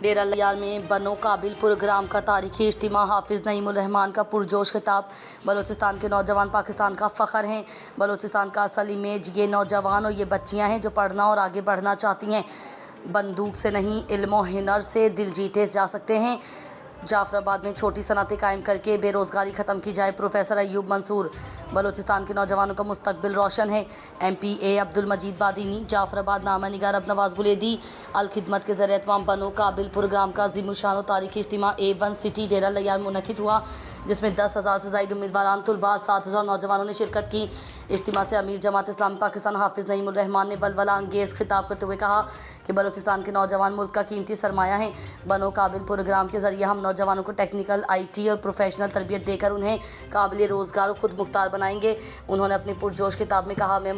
ڈیرہ لیار میں بنو قابل پروگرام کا تاریخی اجتماع، حافظ نعیم الرحمان کا پرجوش خطاب۔ بلوچستان کے نوجوان پاکستان کا فخر ہیں۔ بلوچستان کا اصل امیج یہ نوجوان اور یہ بچیاں ہیں جو پڑھنا اور آگے بڑھنا چاہتی ہیں۔ بندوق سے نہیں، علم و ہنر سے دل جیتے جا سکتے ہیں۔ جعفر آباد میں چھوٹی صنعتیں قائم کر کے بے روزگاری ختم کی جائے، پروفیسر ایوب منصور۔ بلوچستان کے نوجوانوں کا مستقبل روشن ہے، ایم پی اے عبدالمجید بادینی۔ جعفر آباد نامہ نگار اب نواز گلیدی الخدمت کے زیر اہتمام بنو قابل پروگرام کا عظیم الشان و تاریخی اجتماع A1 سٹی ڈیرہ لیار منعقد ہوا، جس میں 10,000 سے زائد امیدواران، طلباء، اساتذہ اور نوجوانوں نے شرکت کی۔ اجتماع سے امیر جماعت اسلامی پاکستان حافظ نعیم الرحمان نے ولولہ انگیز خطاب کرتے ہوئے کہا کہ بلوچستان کے نوجوان ملک کا قیمتی سرمایہ ہیں۔ بنو قابل پروگرام کے ذریعے ہم نوجوانوں کو ٹیکنیکل، IT اور پروفیشنل تربیت دے کر انہیں قابل روزگار اور خود مختار بنائیں گے۔ انہوں نے اپنی پرجوش خطاب میں کہا، میں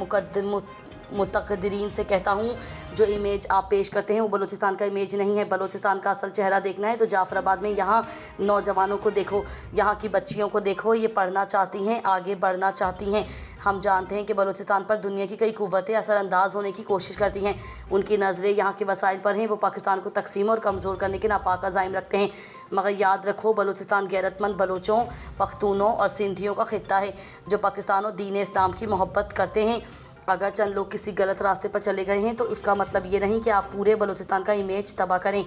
متقدرین سے کہتا ہوں، جو امیج آپ پیش کرتے ہیں وہ بلوچستان کا امیج نہیں ہے۔ بلوچستان کا اصل چہرہ دیکھنا ہے تو جعفر آباد میں یہاں نوجوانوں کو دیکھو، یہاں کی بچیوں کو دیکھو، یہ پڑھنا چاہتی ہیں، آگے بڑھنا چاہتی ہیں۔ ہم جانتے ہیں کہ بلوچستان پر دنیا کی کئی قوتیں اثر انداز ہونے کی کوشش کرتی ہیں، ان کی نظریں یہاں کے وسائل پر ہیں، وہ پاکستان کو تقسیم اور کمزور کرنے کے ناپاک عزائم رکھتے ہیں، مگر یاد رکھو بلوچستان غیرت مند بلوچوں، پختونوں اور سندھیوں کا خطہ ہے جو پاکستان اور دین اسلام کی محبت کرتے ہیں۔ اگر چند لوگ کسی غلط راستے پر چلے گئے ہیں تو اس کا مطلب یہ نہیں کہ آپ پورے بلوچستان کا امیج تباہ کریں۔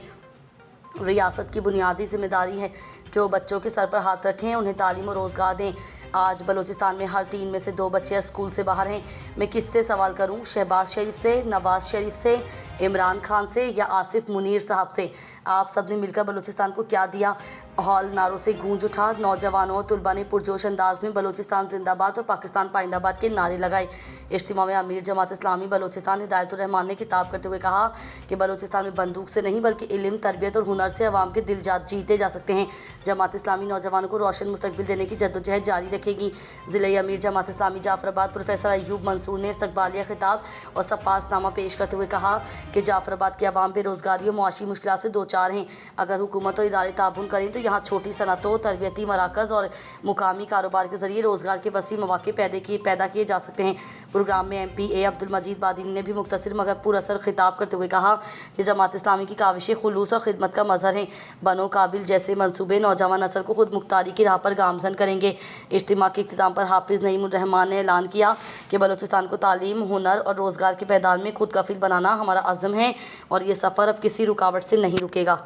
ریاست کی بنیادی ذمہ داری ہے کہ وہ بچوں کے سر پر ہاتھ رکھیں، انہیں تعلیم و روزگار دیں۔ آج بلوچستان میں ہر 3 میں سے 2 بچے اسکول سے باہر ہیں۔ میں کس سے سوال کروں؟ شہباز شریف سے، نواز شریف سے، عمران خان سے یا آصف منیر صاحب سے؟ آپ سب نے مل کر بلوچستان کو کیا دیا؟ ہال نعروں سے گونج اٹھا، نوجوانوں اور طلباء نے پرجوش انداز میں بلوچستان زندہ باد اور پاکستان پائندہ باد کے نعرے لگائے۔ اجتماع میں امیر جماعت اسلامی بلوچستان ہدایت الرحمان نے خطاب کرتے ہوئے کہا کہ بلوچستان میں بندوق سے نہیں بلکہ علم، تربیت اور ہنر سے عوام کے دل جیتے جا سکتے ہیں۔ جماعت اسلامی نوجوانوں کو روشن مستقبل دینے کی جدوجہد جاری رکھے گی۔ ضلعی امیر جماعت اسلامی جعفر آباد پروفیسر ایوب منصور نے استقبالیہ خطاب اور سپاس نامہ پیش کرتے ہوئے کہا کہ جعفر آباد کے عوام بے روزگاری اور معاشی مشکلات سے دوچار ہیں۔ اگر حکومت اور ادارے تعاون کریں تو یہاں چھوٹی صنعتوں، تربیتی مراکز اور مقامی کاروبار کے ذریعے روزگار کے وسیع مواقع پیدا کیے جا سکتے ہیں۔ پروگرام میں ایم پی اے عبدالمجید بادینی نے بھی مختصر مگر پراثر خطاب کرتے ہوئے کہا کہ جماعت اسلامی کی کاوشیں خلوص اور خدمت کا مظہر ہیں۔ بنو قابل جیسے منصوبے نوجوان نسل کو خود مختاری کی راہ پر گامزن کریں گے۔ اجتماع کے اختتام پر حافظ نعیم الرحمان نے اعلان کیا کہ بلوچستان کو تعلیم، ہنر اور روزگار کے میدان میں خود کفیل بنانا ہمارا عزم ہے اور یہ سفر اب کسی رکاوٹ سے نہیں رکے گا۔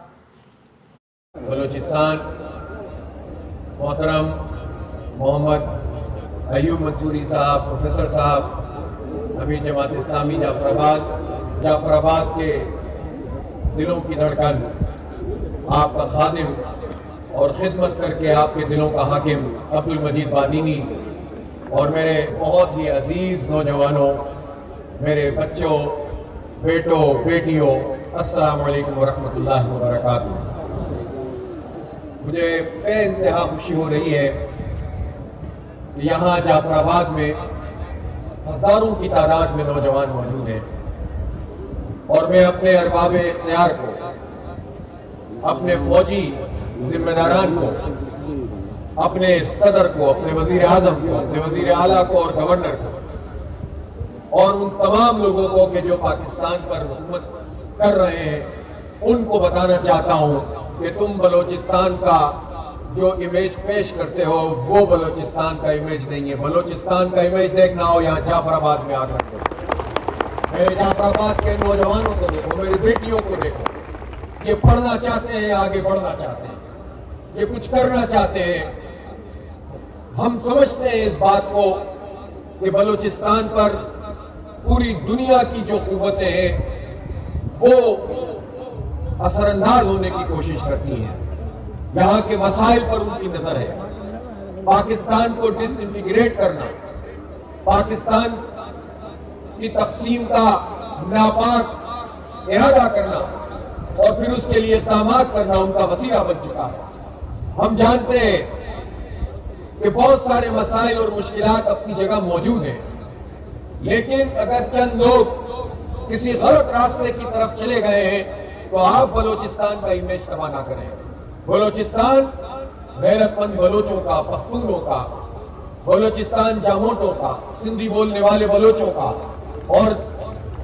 بلوچستان محترم محمد ایوب منصوری صاحب، پروفیسر صاحب، امیر جماعت اسلامی جعفر آباد کے دلوں کی دھڑکن، آپ کا خادم اور خدمت کر کے آپ کے دلوں کا حاکم عبدالمجید بادینی، اور میرے بہت ہی عزیز نوجوانوں، میرے بچوں، بیٹوں، بیٹیوں، السلام علیکم ورحمۃ اللہ وبرکاتہ۔ مجھے بے انتہا خوشی ہو رہی ہے کہ یہاں جعفر آباد میں ہزاروں کی تعداد میں نوجوان موجود ہیں، اور میں اپنے ارباب اختیار کو، اپنے فوجی ذمہ داران کو، اپنے صدر کو، اپنے وزیر اعظم کو، اپنے وزیر اعلیٰ کو اور گورنر کو، اور ان تمام لوگوں کو کہ جو پاکستان پر حکومت کر رہے ہیں، ان کو بتانا چاہتا ہوں کہ تم بلوچستان کا جو امیج پیش کرتے ہو وہ بلوچستان کا امیج نہیں ہے۔ بلوچستان کا امیج دیکھنا ہو یہاں جعفر آباد میں آ کر دیکھو، میرے جعفر آباد کے نوجوانوں کو دیکھو، میری بیٹیوں کو دیکھو، یہ پڑھنا چاہتے ہیں، آگے بڑھنا چاہتے ہیں، یہ کچھ کرنا چاہتے ہیں۔ ہم سمجھتے ہیں اس بات کو کہ بلوچستان پر پوری دنیا کی جو قوتیں ہیں وہ اثر انداز ہونے کی کوشش کرتی ہیں، یہاں کے وسائل پر ان کی نظر ہے۔ پاکستان کو ڈس انٹیگریٹ کرنا، پاکستان کی تقسیم کا ناپاک ارادہ کرنا اور پھر اس کے لیے اقدامات کرنا ان کا وتیرہ بن چکا ہے۔ ہم جانتے ہیں کہ بہت سارے مسائل اور مشکلات اپنی جگہ موجود ہیں، لیکن اگر چند لوگ کسی غلط راستے کی طرف چلے گئے ہیں تو آپ بلوچستان کا امیج تباہ نہ کریں۔ بلوچستان غیرت مند بلوچوں کا، پختونوں کا، بلوچستان جاموٹوں کا، سندھی بولنے والے بلوچوں کا اور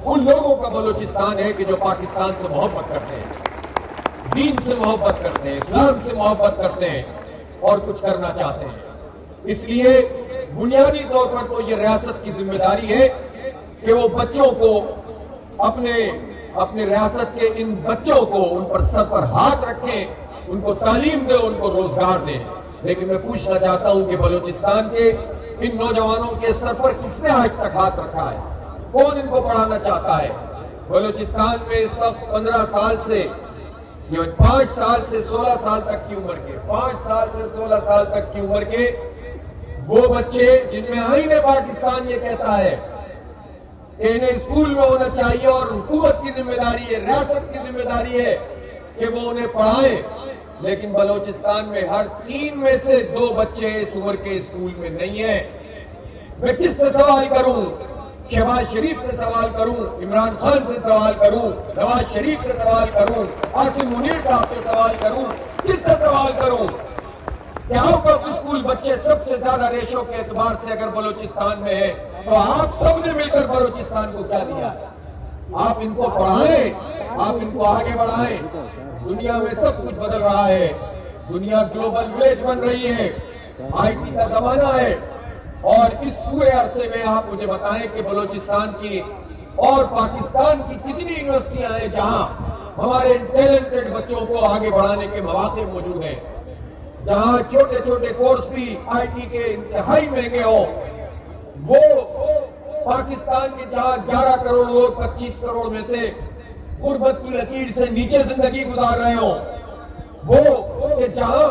ان لوگوں کا بلوچستان ہے کہ جو پاکستان سے محبت کرتے ہیں۔ دین سے محبت کرتے ہیں, اسلام سے محبت کرتے ہیں اور کچھ کرنا چاہتے ہیں. اس لیے بنیادی طور پر تو یہ ریاست کی ذمہ داری ہے کہ وہ بچوں کو اپنے ریاست کے ان بچوں کو ان پر سر پر ہاتھ رکھیں, ان کو تعلیم دیں, ان کو روزگار دیں. لیکن میں پوچھنا چاہتا ہوں کہ بلوچستان کے ان نوجوانوں کے سر پر کس نے آج تک ہاتھ رکھا ہے؟ کون ان کو پڑھانا چاہتا ہے؟ بلوچستان میں اس وقت 15 سال سے 5 سال سے 16 سال تک کی عمر کے 5 سال سے 16 سال تک کی عمر کے وہ بچے جن میں آئین پاکستان یہ کہتا ہے کہ انہیں اسکول میں ہونا چاہیے اور حکومت کی ذمہ داری ہے, ریاست کی ذمہ داری ہے کہ وہ انہیں پڑھائیں, لیکن بلوچستان میں ہر 3 میں سے 2 بچے اس عمر کے اسکول میں نہیں ہیں. میں کس سے سوال کروں؟ شہباز شریف سے سوال کروں, عمران خان سے سوال کروں, نواز شریف سے سوال کروں, عاصم منیر صاحب سے سوال کروں, کس سے سوال کروں؟ کہ آؤٹ آف اسکول بچے سب سے زیادہ ریشو کے اعتبار سے اگر بلوچستان میں ہے تو آپ سب نے مل کر بلوچستان کو کیا دیا ہے؟ آپ ان کو پڑھائیں, آپ ان کو آگے بڑھائیں. دنیا میں سب کچھ بدل رہا ہے, دنیا گلوبل ولیج بن رہی ہے, آئی ٹی کا زمانہ ہے, اور اس پورے عرصے میں آپ مجھے بتائیں کہ بلوچستان کی اور پاکستان کی کتنی یونیورسٹیاں ہیں جہاں ہمارے ٹیلنٹڈ بچوں کو آگے بڑھانے کے مواقع موجود ہیں, جہاں چھوٹے چھوٹے کورس بھی آئی ٹی کے انتہائی مہنگے ہوں, وہ پاکستان کے جہاں 11 کروڑ لوگ 25 کروڑ میں سے غربت کی لکیر سے نیچے زندگی گزار رہے ہوں, وہ کہ جہاں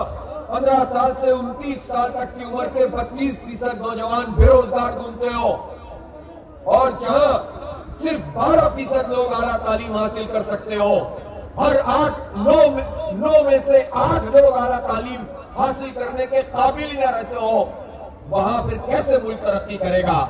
15 سال سے 29 سال تک کی عمر کے 25% نوجوان بے روزگار گھومتے ہوں, اور جہاں صرف 12% لوگ اعلیٰ تعلیم حاصل کر سکتے ہوں, ہر 9 میں سے 8 لوگ اعلیٰ تعلیم حاصل کرنے کے قابل ہی نہ رہتے ہوں, وہاں پھر کیسے ملک ترقی کرے گا؟